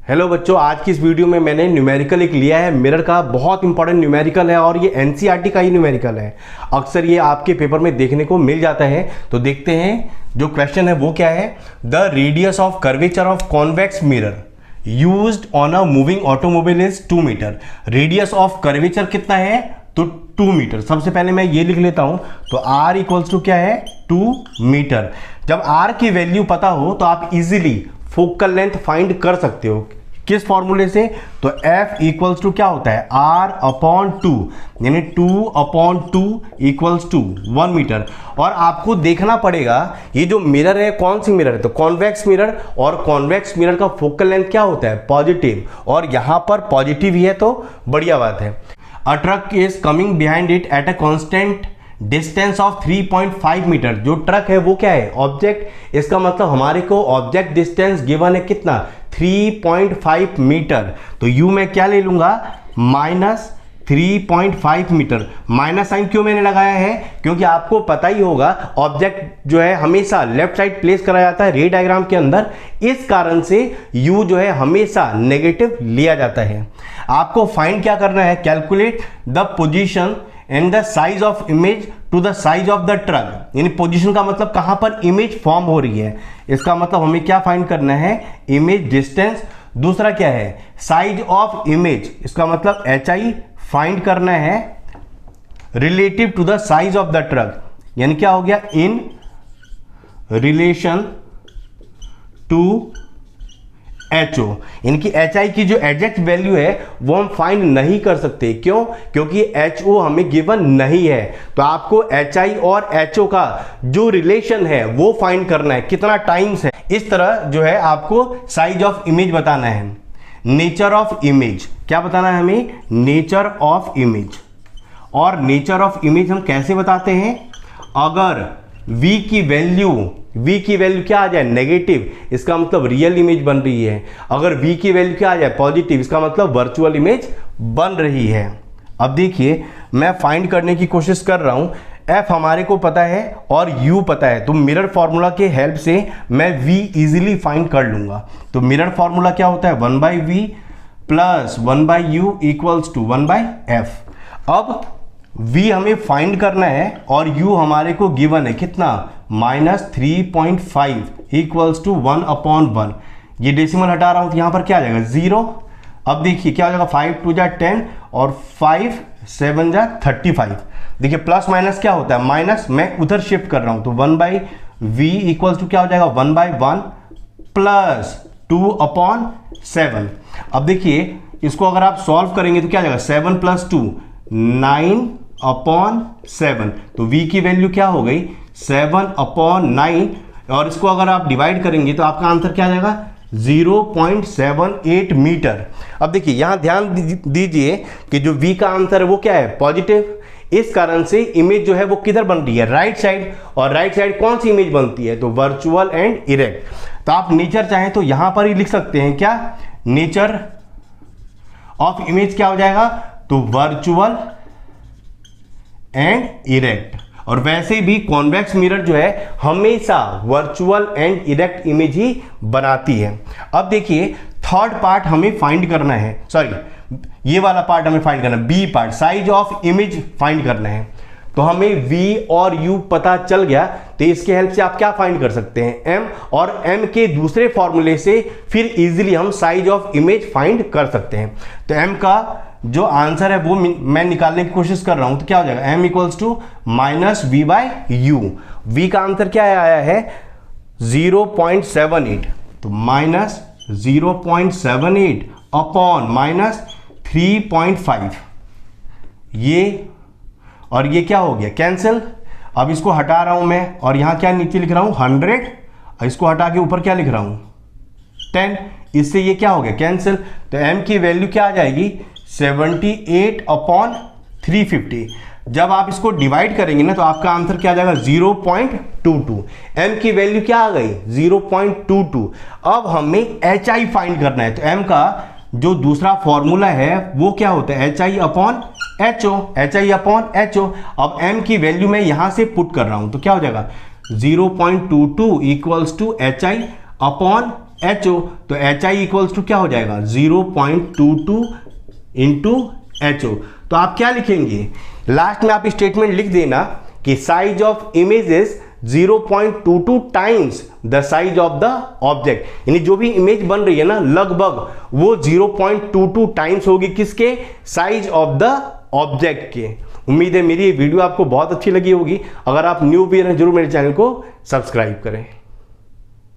Hello बच्चों, आज की इस वीडियो में मैंने न्यूमेरिकल एक लिया है मिरर का। बहुत इंपॉर्टेंट न्यूमेरिकल है और ये एनसीईआरटी का ही न्यूमेरिकल है। अक्सर ये आपके पेपर में देखने को मिल जाता है। तो देखते हैं जो क्वेश्चन है वो क्या है। The radius of curvature of convex mirror used on a moving automobile is 2 metre. Radius of curvature कितना है? तो 2 मीटर। सबसे पहले मैं ये लिख लेता हूं। तो r इक्वल्स टू क्या है? 2 मीटर। जब r की वैल्यू पता हो तो आप इजीली फोकल लेंथ फाइंड कर सकते हो। किस फॉर्मूले से? तो F इक्वल्स टू क्या होता है? R अपॉन 2, यानी 2 अपॉन 2 इक्वल्स टू 1 मीटर। और आपको देखना पड़ेगा ये जो मिरर है कौन सी मिरर है? तो कॉन्वेक्स मिरर। और कॉन्वेक्स मिरर का फोकल लेंथ क्या होता है? पॉजिटिव। और यहां पर पॉजिटिव ही है तो बढ़िया बात है। A truck is coming behind it at a constant distance of 3.5 metre. जो ट्रक है वो क्या है? ऑब्जेक्ट। इसका मतलब हमारे को ऑब्जेक्ट डिस्टेंस गिवन है कितना? 3.5 मीटर। तो u मैं क्या ले लूंगा? Minus 3.5 metre. माइनस साइन क्यों मैंने लगाया है? क्योंकि आपको पता ही होगा ऑब्जेक्ट जो है हमेशा लेफ्ट साइड प्लेस करा जाता है रे डायग्राम के अंदर। इस कारण से u जो है हमेशा नेगेटिव लिया जाता है। आपको फाइंड क्या करना है? Calculate the position and the size of image to the size of the truck. यानी पोजीशन का मतलब कहां पर इमेज फॉर्म हो रही है। इसका मतलब हमें क्या फाइंड करना है? Image distance. दूसरा क्या है? Size of image. इसका मतलब HI फाइंड करना है relative to the size of the truck. यानी क्या हो गया? In relation to HO। इनकी HI की जो एग्जैक्ट वैल्यू है वो हम फाइंड नहीं कर सकते। क्यों? क्योंकि HO हमें गिवन नहीं है। तो आपको HI और HO का जो रिलेशन है वो फाइंड करना है, कितना टाइम्स है। इस तरह जो है आपको साइज ऑफ इमेज बताना है। नेचर ऑफ इमेज क्या बताना है हमें? Nature of image. और नेचर ऑफ इमेज हम कैसे बताते हैं? अगर V की वैल्यू क्या आ जाए? नेगेटिव, इसका मतलब रियल इमेज बन रही है। अगर V की वैल्यू क्या आ जाए? पॉजिटिव, इसका मतलब वर्चुअल इमेज बन रही है। अब देखिए मैं फाइंड करने की कोशिश कर रहा हूं। F हमारे को पता है और U पता है, तो मिरर फॉर्मूला के हेल्प से मैं V इजीली फाइंड कर लूंगा। तो मिरर फॉर्मूला क्या होता है? 1/V plus 1/U equals to 1/F। अब V हमें फाइंड करना है और U हमारे को गिवन है कितना? -3.5 इक्वल्स टू 1/1। ये डेसिमल हटा रहा हूं तो यहां पर क्या आ जाएगा? 0। अब देखिए क्या हो जाएगा? 5 2 जा 10 और 5 7 जा 35। देखिए प्लस माइनस क्या होता है? माइनस। मैं उधर शिफ्ट कर रहा हूं तो 1/V इक्वल्स टू क्या हो जाएगा? 1/1 प्लस 2/7। अब देखिए इसको अगर आप सॉल्व करेंगे तो क्या आ जाएगा? 7 + 2 9/7। तो V की वैल्यू क्या हो गई? 7/9। और इसको अगर आप डिवाइड करेंगे तो आपका आंसर क्या आ जाएगा? 0.78 मीटर। अब देखिए यहां ध्यान दीजिए कि जो V का आंसर है वो क्या है? पॉजिटिव। इस कारण से इमेज जो है वो किधर बन रही है? Right side. और राइट साइड कौन सी इमेज बनती है? तो वर्चुअल एंड इरेक्ट। तो आप नेचर चाहें तो यहां पर ही लिख सकते हैं क्या? नेचर ऑफ इमेज क्या हो जाएगा? तो वर्चुअल एंड इरेक्ट। और वैसे भी कॉन्वेक्स मिरर जो है हमेशा वर्चुअल एंड इरेक्ट इमेज ही बनाती है। अब देखिए थर्ड पार्ट हमें फाइंड करना है, सॉरी ये वाला पार्ट हमें फाइंड करना है, B part, size of image find करना है। तो हमें V और U पता चल गया तो इसके हेल्प से आप क्या फाइंड कर सकते हैं? M। और M के दूसरे फॉर्मूले से फिर इजीली हम साइज ऑफ इमेज फाइंड कर सकते हैं। तो M का जो आंसर है वो मैं निकालने की कोशिश कर रहा हूं। तो क्या हो जाएगा? M equals to -V/U। V का आंसर क्या आया है? 0.78। तो -0.78 अपॉन -3.5। ये और ये क्या हो गया? कैंसिल। अब इसको हटा रहा हूं मैं और यहां क्या नीचे लिख रहा हूं? 100। इसको हटा के ऊपर क्या लिख रहा हूं? 10। इससे ये क्या हो गया? कैंसिल। तो M की वैल्यू क्या आ जाएगी? 78/350। जब आप इसको डिवाइड करेंगे ना तो आपका आंसर क्या आ जाएगा? 0.22। M की वैल्यू क्या आ गई? 0.22। अब हमें HI फाइंड करना है। तो M का जो दूसरा फॉर्मूला है वो क्या होता है? HI/HO। HI/HO। अब M की वैल्यू मैं यहां से पुट कर रहा हूं तो क्या हो जाएगा? 0.22 इक्वल्स टू HI/HO। HO, तो HI इक्वल्स टू क्या हो जाएगा 0.22 इंटू HO। तो आप क्या लिखेंगे, लास्ट में आप स्टेटमेंट लिख देना कि size of image is 0.22 times the size of the object, यानी जो भी इमेज बन रही है ना लगभग वो 0.22 टाइम्स होगी किसके, साइज ऑफ द ऑब्जेक्ट के। उम्मीद है मेरी ये वीडियो आपको बहुत अच्छी लगी होगी। अगर आप न्यू व्यूअर हैं जरूर मेरे चैनल को सब्सक्राइब करें।